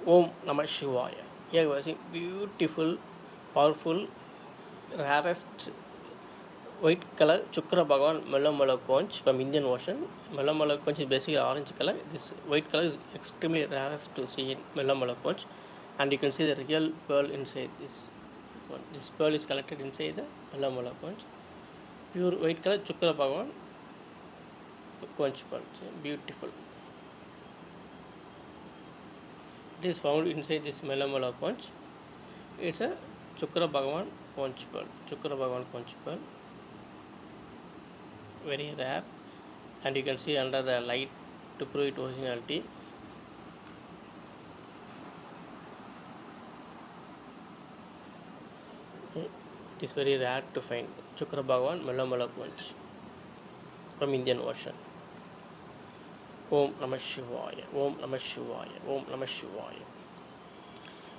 Om Namah Shivaya. Here we are seeing beautiful, powerful, rarest white color Chukra Bhagavan melo conch from Indian Ocean. Melo conch is basically orange color. This white color is extremely rarest to see in melo conch, and you can see the real pearl inside this one. This pearl is collected inside the melo conch. Pure white color Chukra Bhagavan conch pearl. Beautiful. It is found inside this melo conch. It's a Chukra Bhagavan conch pearl. Chukra Bhagavan conch pearl. Very rare, and you can see under the light to prove its originality. It is very rare to find Chukra Bhagavan melo conch from Indian Ocean. Om Namah Shivaya. Om Namah Shivaya. Om Namah Shivaya.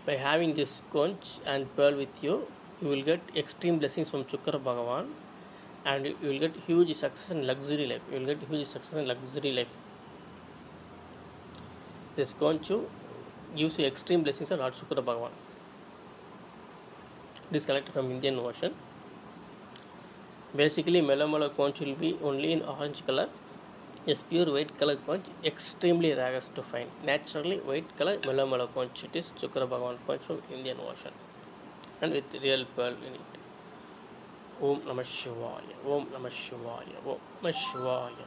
By having this conch and pearl with you, you will get extreme blessings from Chukra Bhagavan, and you will get huge success and luxury life. You will get huge success and luxury life. This conch gives you extreme blessings of Lord Chukra Bhagavan. It is collected from Indian Ocean. Basically, melo conch will be only in orange color. Yes, pure white color conch, extremely rarest to find. Naturally, white color melo conch. It is Chukra Bhagavan conch from Indian Ocean, and with real pearl in it. Om Namah Shivaya. Om Namah Shivaya. Om Namah Shivaya.